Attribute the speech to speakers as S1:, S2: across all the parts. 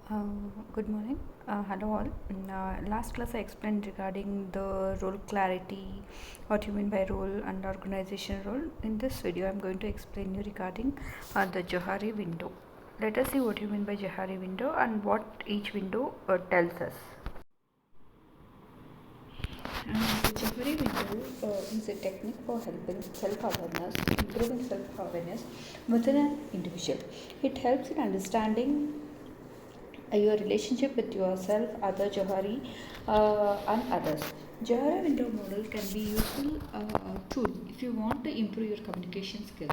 S1: Uh, Good morning. Hello all. Last class I explained regarding the role clarity, what you mean by role and organization role. In this video, I'm going to explain you regarding the Johari window. Let us see what you mean by Johari window and what each window tells us. The Johari window is a technique for helping self-awareness, improving self-awareness within an individual. It helps in understanding your relationship with yourself, other Johari, and others. Johari window model can be useful tool if you want to improve your communication skill.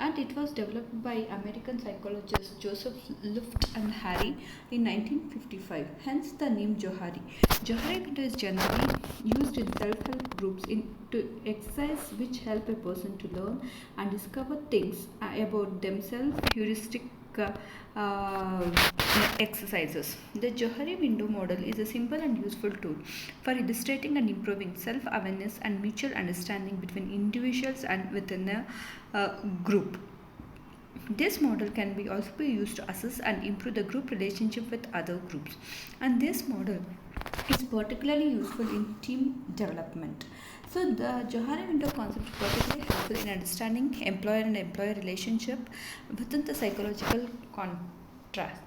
S1: And it was developed by American psychologists Joseph Luft and Harry in 1955. Hence the name Johari. Johari window is generally used in self-help groups to exercise which help a person to learn and discover things about themselves. Heuristic uh, uh, exercises. The Johari window model is a simple and useful tool for illustrating and improving self-awareness and mutual understanding between individuals and within a group. This model can be also be used to assess and improve the group relationship with other groups. And this model is particularly useful in team development. So the Johari window concept is particularly helpful in understanding employer and employee relationship within the psychological contrast.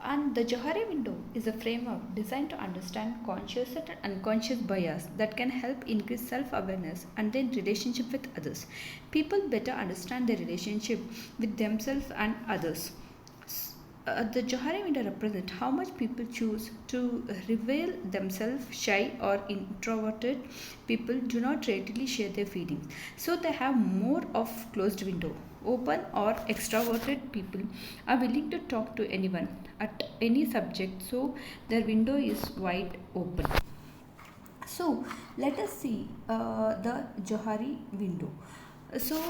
S1: And the Johari window is a framework designed to understand conscious and unconscious bias that can help increase self-awareness and their relationship with others. People better understand their relationship with themselves and others. The Johari window represents how much people choose to reveal themselves. Shy or introverted people do not readily share their feelings, so they have more of closed window. Open or extroverted people are willing to talk to anyone at any subject, so their window is wide open. So let us see the Johari window. So,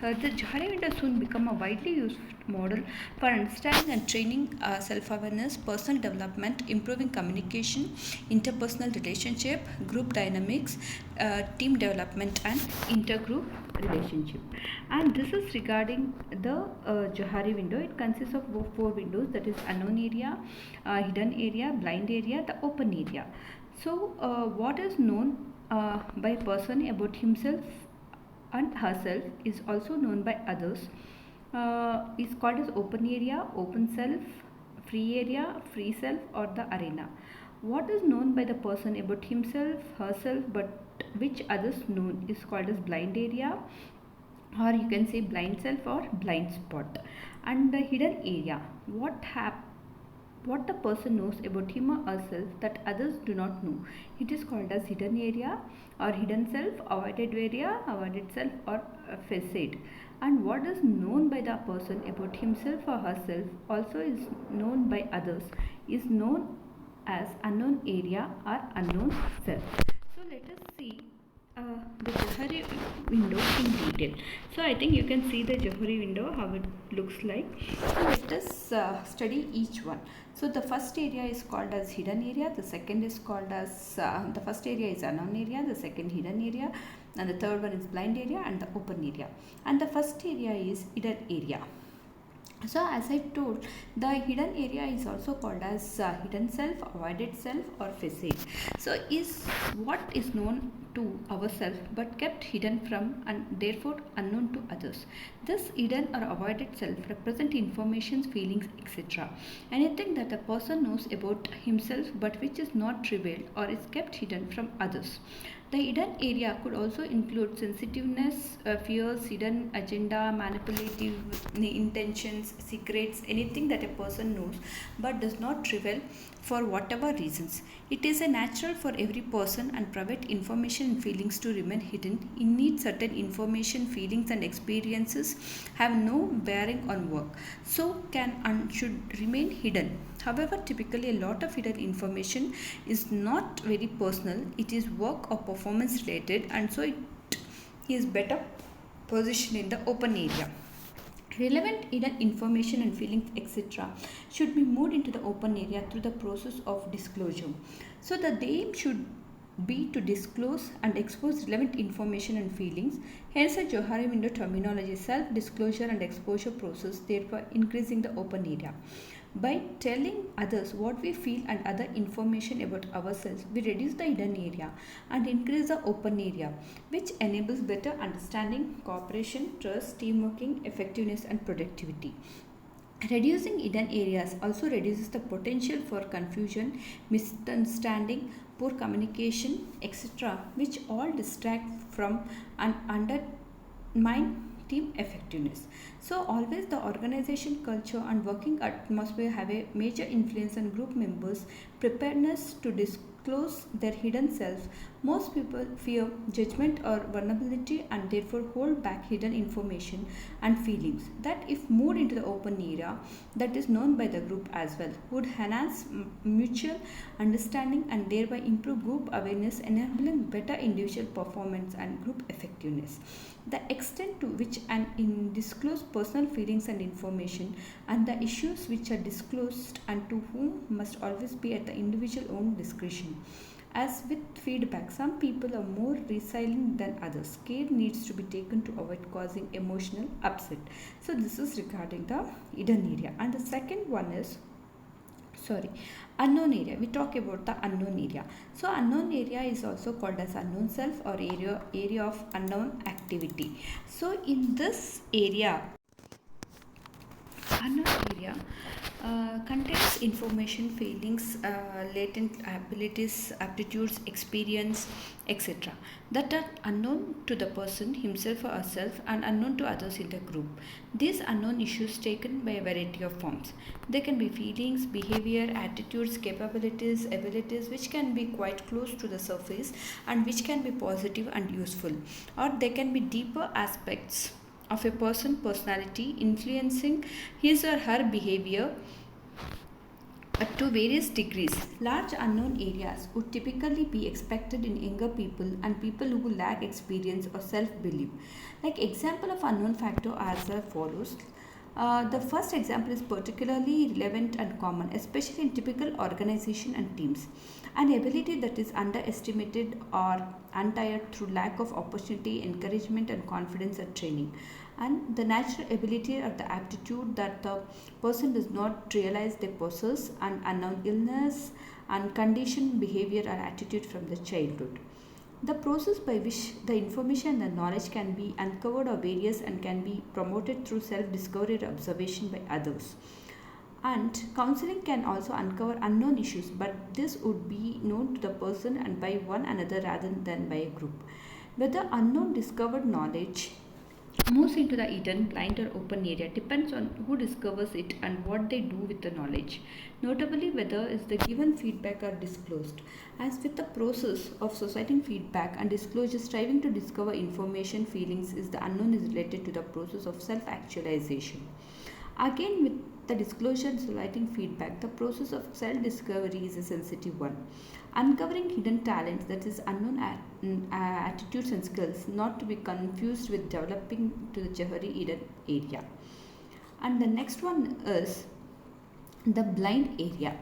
S1: the Johari window soon become a widely used model for understanding and training self-awareness, personal development, improving communication, interpersonal relationship, group dynamics, team development, and intergroup relationship. And this is regarding the Johari window. It consists of four windows, that is unknown area, hidden area, blind area, the open area. So, what is known by a person about himself and herself is also known by others, is called as open area, open self, free area, free self, or the arena. What is known by the person about himself, herself, but which others know is called as blind area, or you can say blind self or blind spot. And the hidden area, what the person knows about him or herself that others do not know. It is called as hidden area or hidden self, avoided area, avoided self, or facade. And what is known by the person about himself or herself also is known by others, is known as unknown area or unknown self. So let us see the Johari window in detail. So I think you can see the Johari window, how it looks like. So let us study each one. So the first area is called as hidden area, the second is called as, the first area is unknown area, the second hidden area, and the third one is blind area and the open area. And the first area is hidden area. So as I told, the hidden area is also called as hidden self, avoided self, or facade. So is what is known to ourselves but kept hidden from and therefore unknown to others. This hidden or avoided self represent informations, feelings, etc. Anything that a person knows about himself but which is not revealed or is kept hidden from others. The hidden area could also include sensitiveness, fears, hidden agenda, manipulative intentions, secrets, anything that a person knows but does not reveal for whatever reasons. It is a natural for every person and private information and feelings to remain hidden. Indeed, certain information, feelings, and experiences have no bearing on work, so can and should remain hidden. However, typically a lot of hidden information is not very personal, it is work or performance related, and so it is better positioned in the open area. Relevant hidden information and feelings, etc., should be moved into the open area through the process of disclosure. So the aim should be to disclose and expose relevant information and feelings. Hence, a Johari window terminology self-disclosure and exposure process, therefore increasing the open area. By telling others what we feel and other information about ourselves, we reduce the hidden area and increase the open area, which enables better understanding, cooperation, trust, teamworking, effectiveness, and productivity. Reducing hidden areas also reduces the potential for confusion, misunderstanding, poor communication, etc., which all distract from and undermine team effectiveness. So, always the organization culture and working atmosphere have a major influence on group members' preparedness to disclose their hidden selves. Most people fear judgment or vulnerability and therefore hold back hidden information and feelings that, if moved into the open area that is known by the group as well, would enhance mutual understanding and thereby improve group awareness, enabling better individual performance and group effectiveness. The extent to which an disclosed personal feelings and information and the issues which are disclosed and to whom must always be at the individual own discretion. As with feedback, some people are more resilient than others. Care needs to be taken to avoid causing emotional upset. So this is regarding the hidden area. And the second one is unknown area. We talk about the unknown area. So unknown area is also called as unknown self or area of unknown activity. So in this area, unknown area contains information, feelings, latent abilities, aptitudes, experience, etc., that are unknown to the person himself or herself and unknown to others in the group. These unknown issues taken by a variety of forms. They can be feelings, behavior, attitudes, capabilities, abilities which can be quite close to the surface and which can be positive and useful, or they can be deeper aspects of a person's personality influencing his or her behavior to various degrees. Large unknown areas would typically be expected in younger people and people who lack experience or self-belief. Like example of unknown factor as follows. The first example is particularly relevant and common, especially in typical organization and teams. An ability that is underestimated or untired through lack of opportunity, encouragement, and confidence and training. And the natural ability or the aptitude that the person does not realize they possess, and unknown illness and conditioned behavior or attitude from the childhood. The process by which the information and knowledge can be uncovered are various and can be promoted through self-discovery or observation by others. And counseling can also uncover unknown issues, but this would be known to the person and by one another rather than by a group. Whether unknown discovered knowledge moves into the hidden, blind, or open area depends on who discovers it and what they do with the knowledge. Notably, whether is the given feedback are disclosed. As with the process of societing feedback and disclosure, striving to discover information, feelings is the unknown is related to the process of self-actualization. Again, with the disclosure and soliciting feedback, the process of self-discovery is a sensitive one. Uncovering hidden talents, that is unknown attitudes and skills, not to be confused with developing to the Johari hidden area. And the next one is the blind area.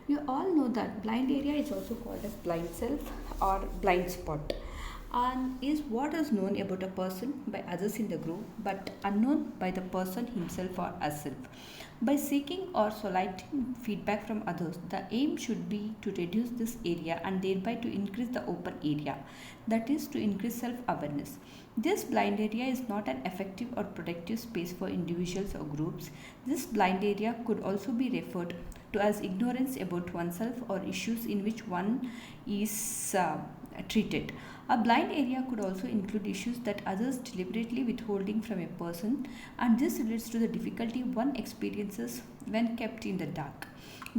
S1: You all know that blind area is also called as blind self or blind spot, and is what is known about a person by others in the group but unknown by the person himself or herself. By seeking or soliciting feedback from others, the aim should be to reduce this area and thereby to increase the open area, that is, to increase self-awareness. This blind area is not an effective or productive space for individuals or groups. This blind area could also be referred to as ignorance about oneself or issues in which one is treated. A blind area could also include issues that others deliberately withholding from a person, and this relates to the difficulty one experiences when kept in the dark.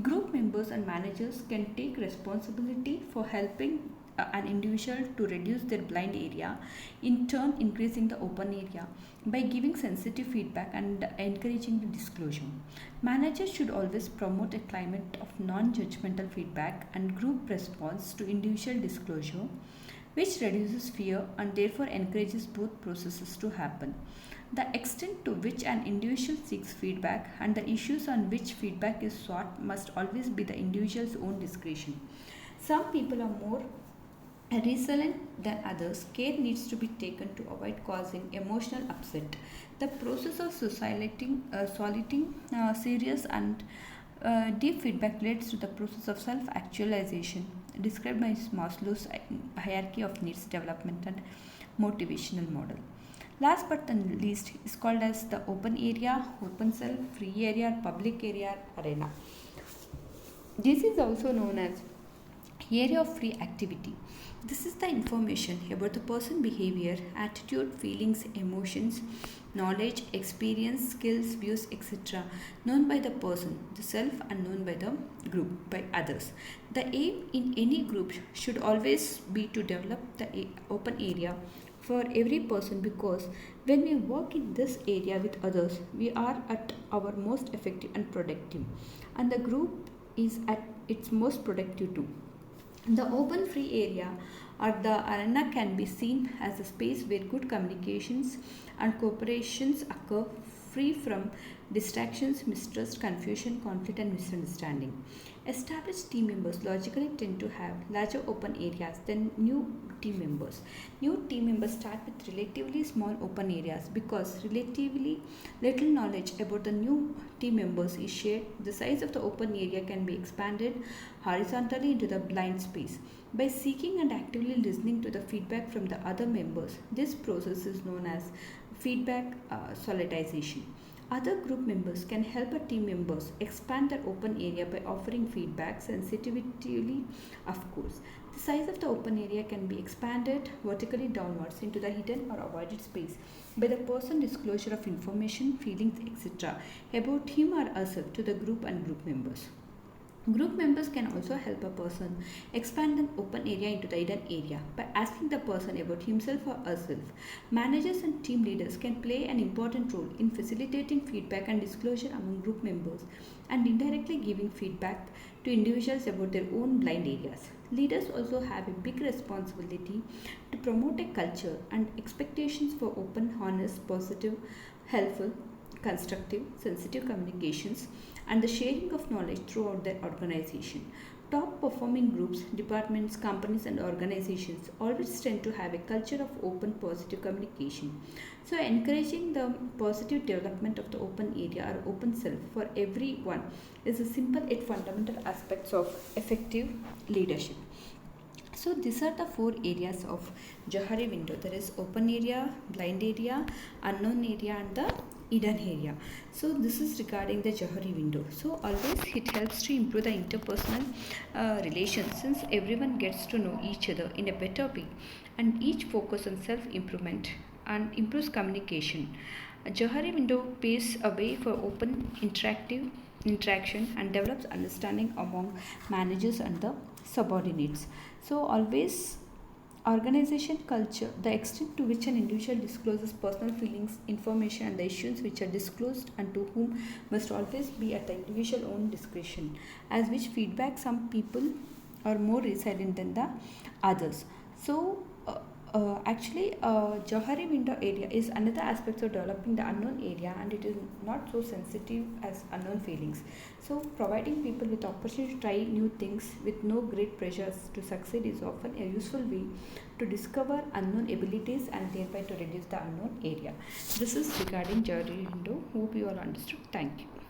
S1: Group members and managers can take responsibility for helping an individual to reduce their blind area, in turn increasing the open area by giving sensitive feedback and encouraging the disclosure. Managers should always promote a climate of non-judgmental feedback and group response to individual disclosure, which reduces fear and therefore encourages both processes to happen. The extent to which an individual seeks feedback and the issues on which feedback is sought must always be the individual's own discretion. Some people are more resilient than others, care needs to be taken to avoid causing emotional upset. The process of soliciting serious and deep feedback leads to the process of self actualization, described by Maslow's hierarchy of needs development and motivational model. Last but not least is called as the open area, open self, free area, public area, arena. This is also known as area of free activity. This is the information about the person behavior, attitude, feelings, emotions, knowledge, experience, skills, views, etc. known by the person, the self, and known by the group, by others. The aim in any group should always be to develop the open area for every person, because when we work in this area with others, we are at our most effective and productive, and the group is at its most productive too. The open free area or the arena can be seen as a space where good communications and cooperations occur, free from distractions, mistrust, confusion, conflict, and misunderstanding. Established team members logically tend to have larger open areas than new team members. New team members start with relatively small open areas because relatively little knowledge about the new team members is shared. The size of the open area can be expanded horizontally into the blind space by seeking and actively listening to the feedback from the other members. This process is known as feedback solidization. Other group members can help a team members expand their open area by offering feedback sensitively, of course. The size of the open area can be expanded vertically downwards into the hidden or avoided space by the person disclosure of information, feelings, etc. about him or herself to the group and group members. Group members can also help a person expand an open area into the hidden area by asking the person about himself or herself. Managers and team leaders can play an important role in facilitating feedback and disclosure among group members and indirectly giving feedback to individuals about their own blind areas. Leaders also have a big responsibility to promote a culture and expectations for open, honest, positive, helpful, constructive, sensitive communications and the sharing of knowledge throughout their organization. Top performing groups, departments, companies, and organizations always tend to have a culture of open, positive communication. So, encouraging the positive development of the open area or open self for everyone is a simple yet fundamental aspects of effective leadership. So these are the four areas of Johari window. There is open area, blind area, unknown area, and the hidden area. So this is regarding the Johari window. So always it helps to improve the interpersonal relations, since everyone gets to know each other in a better way, and each focus on self-improvement and improves communication. A Johari window paves a way for open, interactive interaction and develops understanding among managers and the subordinates. So always organization culture, the extent to which an individual discloses personal feelings, information, and the issues which are disclosed and to whom must always be at the individual own discretion, as which feedback some people are more resilient than the others. So Johari window area is another aspect of developing the unknown area, and it is not so sensitive as unknown feelings. So, providing people with opportunity to try new things with no great pressures to succeed is often a useful way to discover unknown abilities and thereby to reduce the unknown area. This is regarding Johari window. Hope you all understood. Thank you.